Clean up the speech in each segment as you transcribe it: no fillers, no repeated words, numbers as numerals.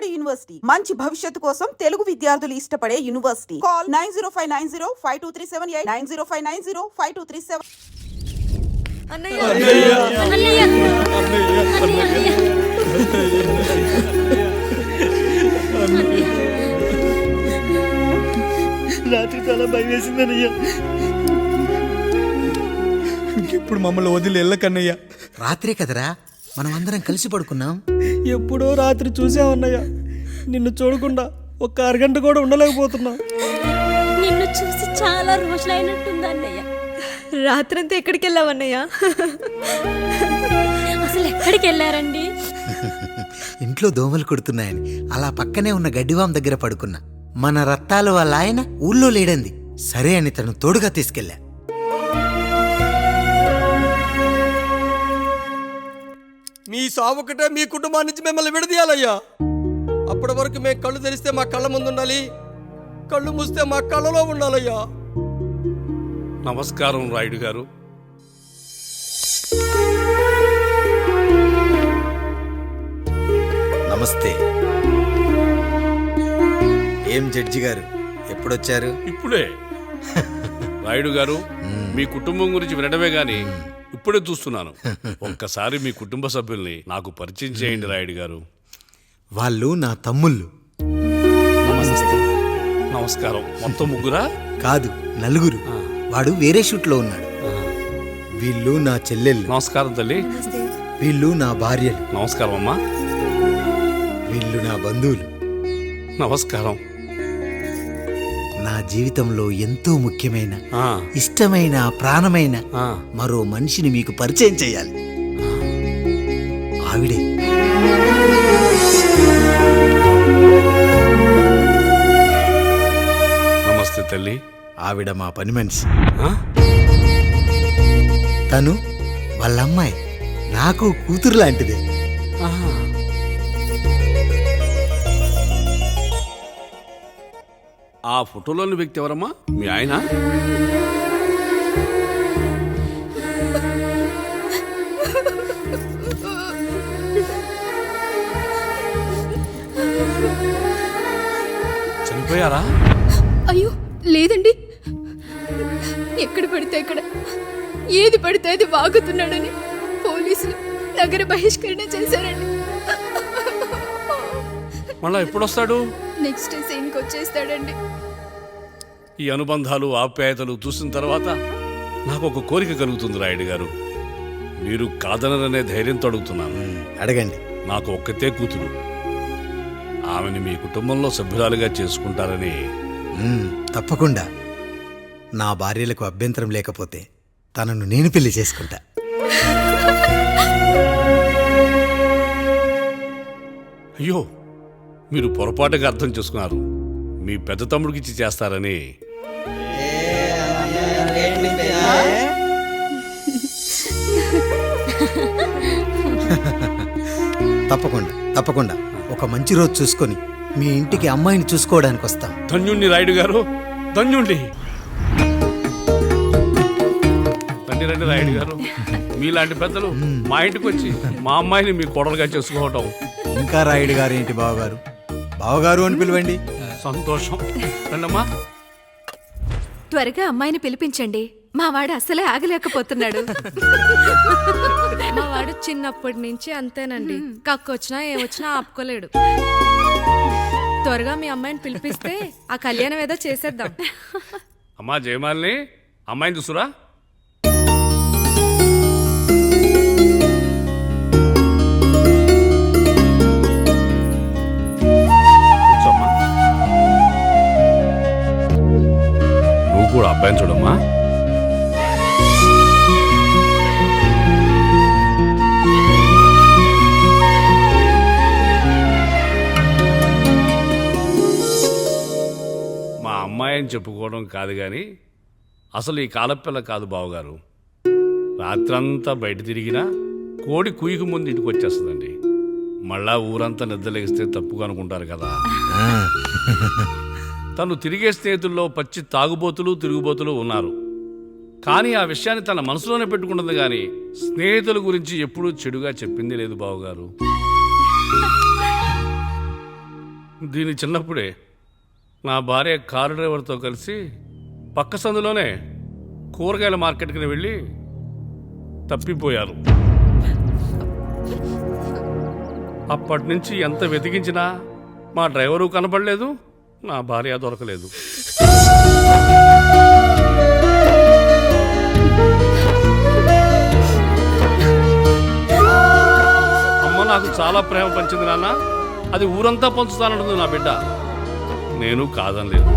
బాలబడి యూనివర్సిటీ మంచి భవిష్యత్తు కోసం తెలుగు విద్యార్థులు ఇష్టపడే యూనివర్సిటీ. కాల్ 9059052378 9059052378. రాత్రి చాలా భయం వేసిందన్నయ్యా. ఇప్పుడు మమ్మల్ని వదిలి వెళ్ళకన్నయ్యా. రాత్రే కదరా మనం అందరం కలిసి పడుకున్నాం. ఎప్పుడో రాత్రి చూసామన్నయ్యా. నిన్ను చూడకుండా ఒక్క అరగంట కూడా ఉండలేకపోతున్నా. నిన్ను చూసి చాలా రోజులైనట్టుంది అన్నయ్య. రాత్రంతా ఎక్కడికి వెళ్ళావన్నయ్యా? అసలు ఎక్కడికి వెళ్ళారండి? ఇంట్లో దోమలు కుడుతున్నాయని అలా పక్కనే ఉన్న గడ్డివాం దగ్గర పడుకున్నా. మన రత్తాలు వాళ్ళ ఆయన ఊళ్ళో లేడంది. సరే అని తను తోడుగా తీసుకెళ్ళా. మీ సావుకటే మీ కుటుంబం నుంచి మిమ్మల్ని విడదీయాలయ్యా. అప్పటి వరకు మేము కళ్ళు తెరిస్తే మా కళ్ళ ముందు ఉండాలి, కళ్ళు మూస్తే మా కళ్ళలో ఉండాలయ్యా. నమస్కారం రాయుడు గారు. నమస్తే. ఏం జడ్జి గారు ఎప్పుడొచ్చారు? ఇప్పుడే. రాయుడు గారు, మీ కుటుంబం గురించి వినడమే గాని ఇప్పుడే చూస్తున్నాను. ఒక్కసారి మీ కుటుంబ సభ్యుల్ని నాకు పరిచయం చేయండి రాయుడు గారు. వాళ్ళు నా తమ్ముళ్ళు. నమస్కారం. మొత్తం ముగ్గురా? కాదు, నలుగురు. వాడు వేరే షూట్లో ఉన్నాడు. వీళ్ళు నా చెల్లెళ్ళు. నమస్కారం తల్లి. వీళ్ళు నా భార్యలు. నమస్కారం అమ్మా. వీళ్ళు నా బంధువులు. నమస్కారం. నా జీవితంలో ఎంతో ముఖ్యమైన, ఆ, ఇష్టమైన, ప్రాణమైన ఆ. మరో మనిషిని మీకు పరిచయం చేయాలి. ఆవిడే నమస్తే తల్లి. ఆవిడ మా పని మనిషి. ఆ? తను వాళ్ళ అమ్మాయి. నాకు కూతురు లాంటిదే. ఆహా. ఆ ఫోటోలోని వ్యక్తి ఎవరమ్మా? మీ ఆయన? చనిపోయారా? అయ్యో లేదండి. ఎక్కడ పడితే అక్కడ, ఏది పడితే అది వాగుతున్నాడని పోలీసులు నగర బహిష్కరణ చేశారండి. మళ్ళా ఎప్పుడొస్తాడు? నెక్స్ట్ సీన్కి వచ్చేస్తాడండి. ఈ అనుబంధాలు, ఆప్యాయతలు చూసిన తర్వాత నాకు ఒక కోరిక కలుగుతుంది రాయుడు గారు. మీరు కాదనరనే ధైర్యంతో అడుగుతున్నాను. అడగండి. నాకు ఒక్కతే కూతురు. ఆమెని మీ కుటుంబంలో సభ్యురాలుగా చేసుకుంటారని. తప్పకుండా. నా భార్యలకు అభ్యంతరం లేకపోతే తనను నేను పెళ్లి చేసుకుంటా. అయ్యో, మీరు పొరపాటుగా అర్థం చేసుకున్నారు. మీ పెద్ద తమ్ముడికి ఇచ్చి చేస్తారని. తప్పకుండా తప్పకుండా ఒక మంచి రోజు చూసుకొని మీ ఇంటికి అమ్మాయిని చూసుకోవడానికి వస్తాం. ధన్యుణ్ణి రాయుడు గారు, ధన్యుణ్ణి. రండి రండి రాయుడు గారు. మీలాంటి పెద్దలు మా ఇంటికి వచ్చి మా అమ్మాయిని మీ కోడలుగా చేసుకోవటం. ఇంకా రాయుడు గారు ఏంటి బావగారు? బావగారు అని పిలవండి. సంతోషం. రండమ్మా. త్వరగా అమ్మాయిని పిలిపించండి. మా వాడు అసలే ఆగలేకపోతున్నాడు. మా వాడు చిన్నప్పటి నుంచి అంతేనండి. కక్కొచ్చినా ఏమొచ్చినా ఆపుకోలేడు. త్వరగా మీ అమ్మాయిని పిలిపిస్తే ఆ కళ్యాణం ఏదో చేసేద్దాం. అమ్మా జయమాలిని, అమ్మాయిని చూసురా. కూర్చోమ్మా. నువ్వు కూడా అబ్బాయిని చూడమ్మా. మా అమ్మాయి అని చెప్పుకోవడం కాదు కానీ అసలు ఈ కాలపిల్ల కాదు బావగారు. రాత్రంతా బయట తిరిగినా కోడి కుయ్యకు ముందు ఇంటికి వచ్చేస్తుందండి. మళ్ళా ఊరంతా నిద్రలేగిస్తే తప్పుగా అనుకుంటారు కదా. తను తిరిగే స్నేహితుల్లో పచ్చి తాగుబోతులు, తిరుగుబోతులు ఉన్నారు. కానీ ఆ విషయాన్ని తన మనసులోనే పెట్టుకుంటుంది కానీ స్నేహితుల గురించి ఎప్పుడూ చెడుగా చెప్పింది లేదు బావగారు. దీని చిన్నప్పుడే నా భార్య కారు డ్రైవర్తో కలిసి పక్క సందులోనే కూరగాయల మార్కెట్కి వెళ్ళి తప్పిపోయారు. అప్పటి నుంచి ఎంత వెతికించినా మా డ్రైవరు కనపడలేదు, నా భార్య దొరకలేదు. అమ్మ నాకు చాలా ప్రేమ పంచింది నాన్న, అది ఊరంతా పంచుతానంటుంది నా బిడ్డ. నేను కాదనలేదు.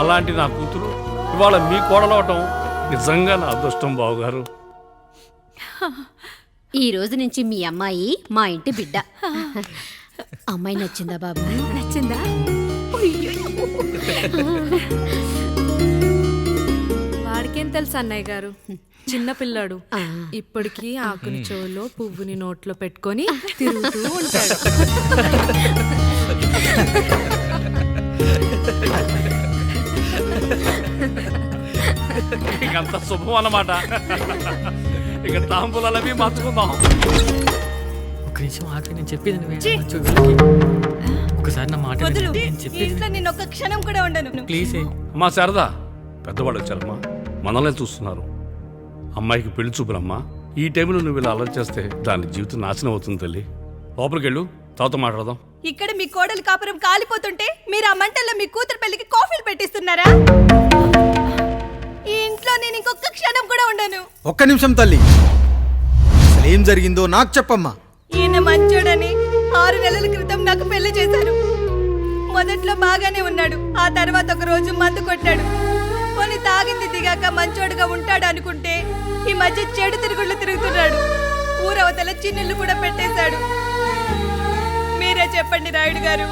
అలాంటి నా కూతురు ఇవాళ మీ కోడలవటం నిజంగా నా అదృష్టం బావగారు. ఈ రోజు నుంచి మీ అమ్మాయి మా ఇంటి బిడ్డ. అమ్మాయి నచ్చిందా బాబు? నచ్చిందా? వాడికేం తెలుసు అన్నయ్య గారు, చిన్న పిల్లాడు. ఇప్పటికీ ఆకుని చెవులో పువ్వుని నోట్లో పెట్టుకొని తిరుగుతూ ఉంటాడు. ఇకంత శుభం అన్నమాట. ఇక తాంబూలాలవి మార్చుకుందాం. ఒక నిమిషం ఆగి, నేను చెప్పేది నువ్వే. ఒకసారి నా మాట విను. నేను చెప్పేది నేను ఒక్క క్షణం కూడా ఉండను. ప్లీజ్. అమ్మా శారదా, పెద్దవాళ్ళు వచ్చారమ్మా, మనల్ని చూస్తున్నారు. అమ్మాయికి పెళ్లి చూపులమ్మా. ఈ టైంలో నువ్వు ఇలా అలర్ట్ చేస్తే దాని జీవితం నాశనం అవుతుంది తల్లి. లోపలికి వెళ్ళు, తర్వాత మాట్లాడదాం. ఇక్కడ మీ కోడలు కాపురం కాలిపోతుంటే మీరు ఆ మంటల్లో మీ కూతురు పెళ్లికి కాఫీలు పెట్టిస్తున్నారా? ఈ ఇంట్లో నేను ఇంకొక క్షణం కూడా ఉండను. ఒక్క నిమిషం తల్లి, అసలు ఏం జరిగిందో నాకు చెప్పమ్మా. ఈయన మంచోడని 6 నెలల క్రితం నాకు పెళ్లి చేశారు. మొదట్లో బాగానే ఉన్నాడు, ఆ తర్వాత ఒక రోజు మందు కొట్టాడు. పోనీ తాగింది దిగాక మంచోడుగా ఉంటాడు అనుకుంటే ఈ మధ్య చెడు తిరుగుళ్ళు తిరుగుతున్నాడు. ఊరవతల చిన్నిళ్ళు కూడా పెట్టేశాడు. మీరే చెప్పండి రాయుడు గారు,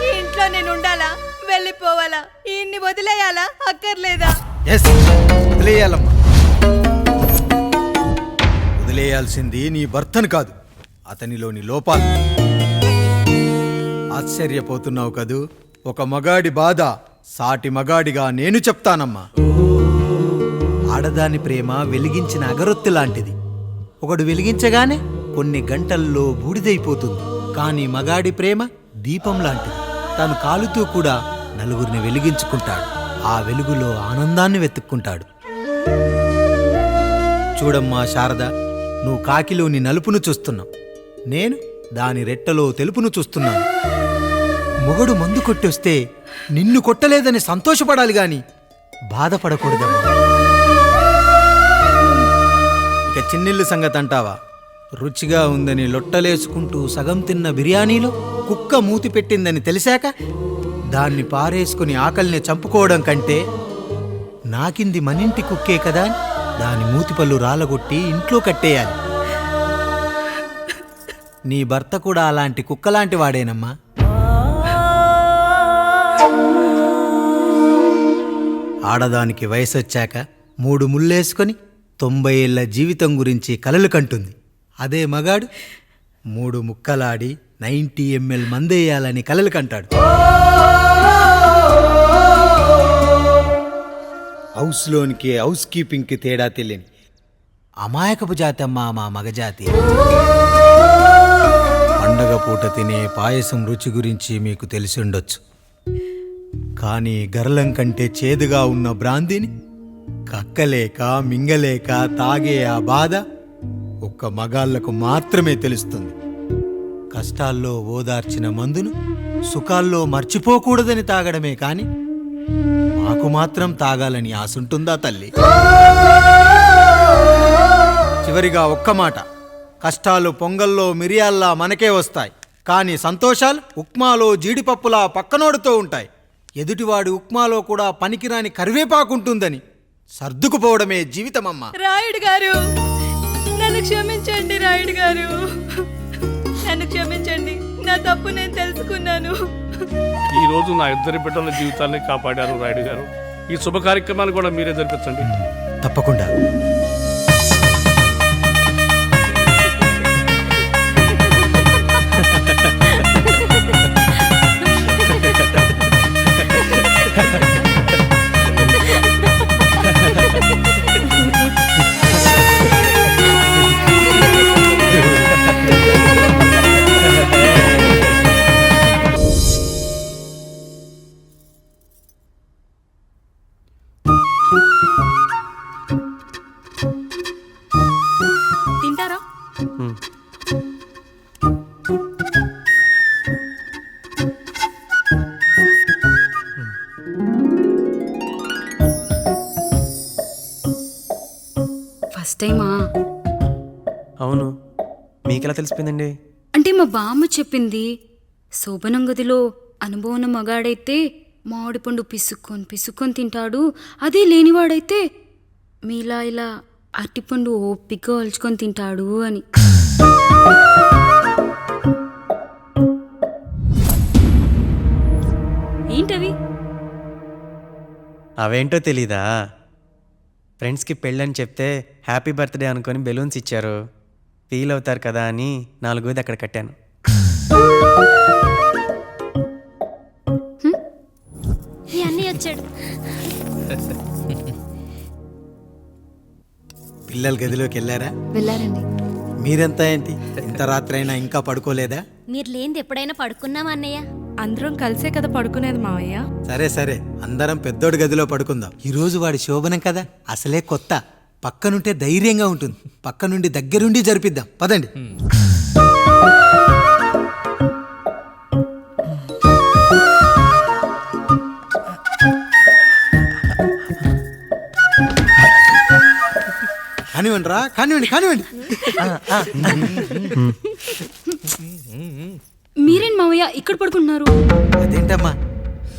ఈ ఇంట్లో నేను ఉండాలా, వెళ్ళిపోవాలా, ఈయన్ని వదిలేయాలా, అక్కర్లేదా? ఎస్, వదిలేయాలమ్మా. వదిలేయాల్సింది నీ భర్తను కాదు, అతనిలోని లోపాలు. ఆశ్చర్యపోతున్నావు కదూ? ఒక మగాడి బాధ సాటి మగాడిగా నేను చెప్తానమ్మా. ఆడదాని ప్రేమ వెలిగించిన అగరొత్తి లాంటిది. ఒకడు వెలిగించగానే కొన్ని గంటల్లో బూడిదైపోతుంది. కానీ మగాడి ప్రేమ దీపం లాంటిది. తాను కాలుతూ కూడా నలుగురిని వెలిగించుకుంటాడు. ఆ వెలుగులో ఆనందాన్ని వెతుక్కుంటాడు. చూడమ్మా శారద, నువ్వు కాకిలోని నలుపును చూస్తున్నావు, నేను దాని రెట్టలో తెలుపును చూస్తున్నాను. మొగడు మందు కొట్టొస్తే నిన్ను కొట్టలేదని సంతోషపడాలి గాని బాధపడకూడదమ్మా. ఇక చిన్నిల్లు సంగతి అంటావా? రుచిగా ఉందని లొట్టలేసుకుంటూ సగం తిన్న బిర్యానీలో కుక్క మూతి పెట్టిందని తెలిసాక దాన్ని పారేసుకుని ఆకలిని చంపుకోవడం కంటే నాకింది మనింటి కుక్కే కదా అని దాని మూతిపళ్ళు రాలగొట్టి ఇంట్లో కట్టేయాలి. నీ భర్త కూడా అలాంటి కుక్కలాంటి వాడేనమ్మా. ఆడదానికి వయసొచ్చాక 3 ముళ్ళేసుకొని 90 ఏళ్ల జీవితం గురించి కలలు కంటుంది. అదే మగాడు 3 ముక్కలాడి 90 ml మందేయాలని కలలు కంటాడు. హౌస్లోనికి హౌస్ కీపింగ్కి తేడా తెలియని అమాయకపు జాతమ్మా మా మగజాతి. పండగ పూట తినే పాయసం రుచి గురించి మీకు తెలిసి ఉండొచ్చు. కానీ గరళం కంటే చేదుగా ఉన్న బ్రాందీని కక్కలేక మింగలేక తాగే ఆ బాధ ఒక్క మగాళ్లకు మాత్రమే తెలుస్తుంది. కష్టాల్లో ఓదార్చిన మందును సుఖాల్లో మర్చిపోకూడదని తాగడమే కాని మాకు మాత్రం తాగాలని ఆశుంటుందా తల్లి? చివరిగా ఒక్క మాట, కష్టాలు పొంగల్లో మిరియాల్లా మనకే వస్తాయి, కానీ సంతోషాలు ఉప్మాలో జీడిపప్పులా పక్కనోడుతూ ఉంటాయి. ఎదుటివాడి ఉప్మాలో కూడా పనికిరాని కరివేపాకుంటుందని సర్దుకుపోవడమే జీవితమమ్మా. రాయుడు గారు, నన్ను క్షమించండి. రాయుడు గారు, నన్ను క్షమించండి. నా తప్పు నేను తెలుసుకున్నాను. ఈ రోజు నా 2 బిడ్డల జీవితాన్ని కాపాడారు రాయుడు గారు. ఈ శుభ కార్యక్రమాన్ని కూడా మీరే జరిపించండి. తప్పకుండా. అవును, మీకెలా తెలిసిపోయిందండి? అంటే మా బామ్మ చెప్పింది. శోభనం గదిలో అనుభవం ఉన్న మగాడైతే మామిడి పండు పిసుక్కొని తింటాడు, అదే లేనివాడైతే మీలా ఇలా అరటిపండు ఓపిగ్గా ఒలుచుకొని తింటాడు అని. ఏంటవి? అవేంటో తెలీదా? ఫ్రెండ్స్కి పెళ్ళని చెప్తే హ్యాపీ బర్త్డే అనుకొని బెలూన్స్ ఇచ్చారు. ఫీల్ అవుతారు కదా అని 4 అక్కడ కట్టాను. అన్నీ వచ్చాడు. పిల్లల గదిలోకి వెళ్ళారా? వెళ్ళారండి. మీరెంత ఏంటి ఇంత రాత్రైనా ఇంకా పడుకోలేదా? మీరు లేనిది ఎప్పుడైనా పడుకున్నామా అన్నయ్య? అందరం కలిసే కదా పడుకునేది మావయ్య. సరే సరే, అందరం పెద్దోడి గదిలో పడుకుందాం. ఈరోజు వాడి శోభనం కదా, అసలే కొత్త. పక్కనుంటే ధైర్యంగా ఉంటుంది. పక్క నుండి దగ్గరుండి జరిపిద్దాం, పదండి. కానివ్వండి రా, కానివ్వండి. మీరేంటి మావయ్య ఇక్కడ పడుకుంటున్నారు? అదేంటమ్మా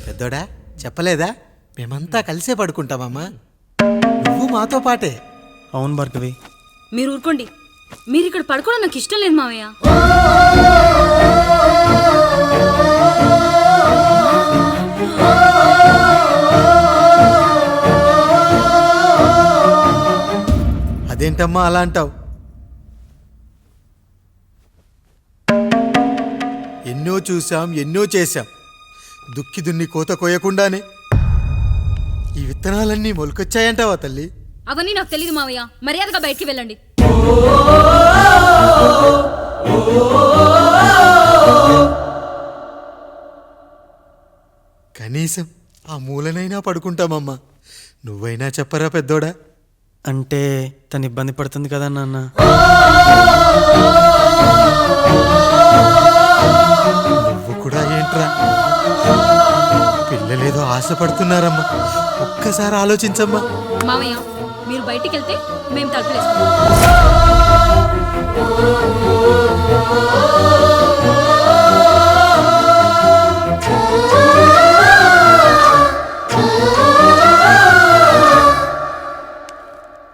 పెద్దోడా, చెప్పలేదా? మేమంతా కలిసే పడుకుంటామమ్మా. నువ్వు మాతో పాటే. అవును భార్గవి. మీరు ఊరుకోండి. మీరు ఇక్కడ పడుకోవడం నాకు ఇష్టం లేదు మావయ్య. అదేంటమ్మా అలా అంటావు? ఎన్నో చూసాం, ఎన్నో చేశాం. దుక్కి దున్ని కోత కోయకుండానే ఈ విత్తనాలన్నీ మొలకొచ్చాయంటావా తల్లి? అవన్నీ నాకు తెలియదు మావయ్య. మర్యాదగా బయటికి వెళ్ళండి. కనీసం ఆ మూలనైనా పడుకుంటామమ్మా. నువ్వైనా చెప్పరా పెద్దోడా? అంటే తను ఇబ్బంది పడుతుంది కదా నాన్న. నువ్వు కూడా ఏంట్రా? పిల్లలేదో ఆశపడుతున్నారమ్మా. ఒక్కసారి ఆలోచించమ్మా. మావయ్య మీరు బయటికి వెళ్తే మేము తలుపులేస్తాం.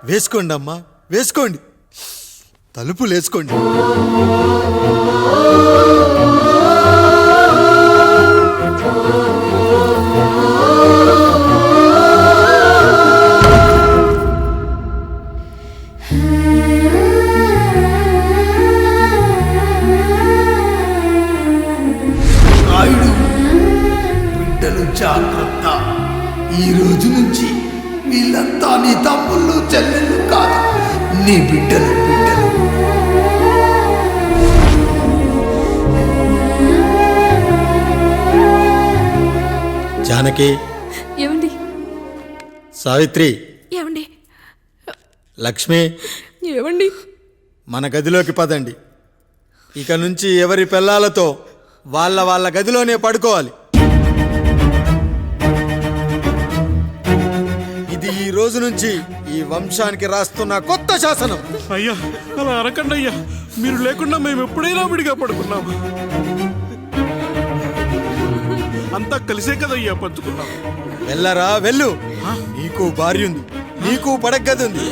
వేసుకోండి అమ్మా, వేసుకోండి. తలుపులు వేసుకోండి. బిడ్డలు జాగ్రత్త. ఈ రోజు నుంచి వీళ్ళంతా నీ తమ్ముళ్ళు చెల్లెళ్ళు కాదు, నీ బిడ్డలు. జానకి, ఏమండి? సావిత్రి, ఏమండి? లక్ష్మి, ఏమండి? మన గదిలోకి పదండి. ఇక నుంచి ఎవరి పిల్లలతో వాళ్ళ గదిలోనే పడుకోవాలి. ఇది ఈ రోజు నుంచి ఈ వంశానికి రాస్తున్న కొత్త శాసనం. అయ్యా అలా అరకండి అయ్యా. మీరు లేకుండా మేము ఎప్పుడైనా విడిగా పడుకున్నాం. అంతా కలిసే కదయ్యా పంచుకున్నాం. వెళ్ళరా వెళ్ళు. నీకు భార్య ఉంది, నీకు పడగది ఉంది.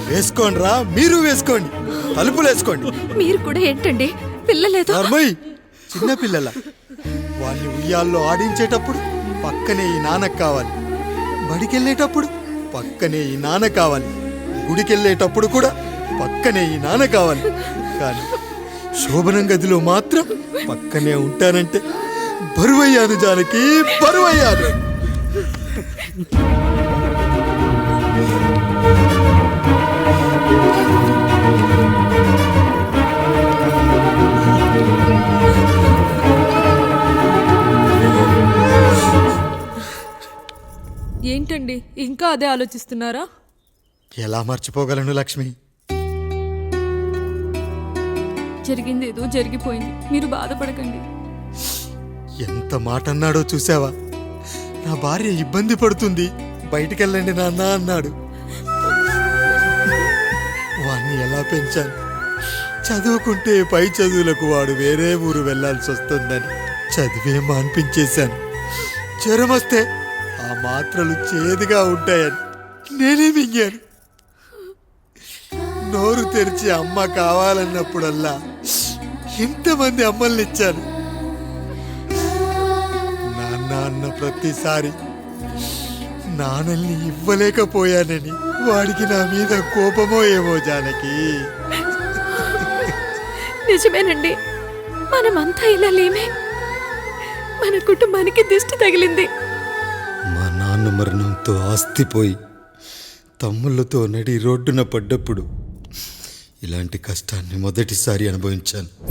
వేసుకోండి రా, మీరు వేసుకోండి. తలుపులు వేసుకోండి. మీరు కూడా ఏంటండి పిల్లలేదు? చిన్న పిల్లల వాళ్ళని ఉయ్యాల్లో ఆడించేటప్పుడు పక్కనే ఈ నాన్నకు కావాలి. బడికెళ్ళేటప్పుడు పక్కనే ఈ నాన్న కావాలి. గుడికెళ్ళేటప్పుడు కూడా పక్కనే ఈ నాన్న కావాలి. కానీ శోభనం గదిలో మాత్రం పక్కనే ఉంటానంటే బరువయ్యాను జానకి, బరువయ్యాను. ఏంటండి ఇంకా అదే ఆలోచిస్తున్నారా? ఎలా మర్చిపోగలను లక్ష్మి? జరిగింది ఏదో జరిగిపోయింది, మీరు బాధపడకండి. ఎంత మాట అన్నాడో చూసావా? నా భార్య ఇబ్బంది పడుతుంది, బయటికెళ్ళండి నాన్న అన్నాడు. వాణ్ణి ఎలా పెంచాను, చదువుకుంటే పై చదువులకు వాడు వేరే ఊరు వెళ్ళాల్సి వస్తుందని చదివే మాన్పించేశాను. జ్వరం వస్తే ఆ మాత్రలు చేదుగా ఉంటాయని నేనే మింగాను. నోరు తెరిచి అమ్మ కావాలన్నప్పుడల్లా ఇంతమంది అమ్మల్ని ఇచ్చాను. నాన్న అన్న ప్రతిసారి నాన్నల్ని ఇవ్వలేకపోయానని వాడికి నా మీద కోపమో ఏమో జానకి. నిజమేనండి, మనమంతా ఇలా లేమే. మన కుటుంబానికి దిష్టి తగిలింది. మా నాన్న మరణంతో ఆస్తిపోయి తమ్ముళ్ళతో నడి రోడ్డున పడ్డప్పుడు ఇలాంటి కష్టాన్ని మొదటిసారి అనుభవించాను.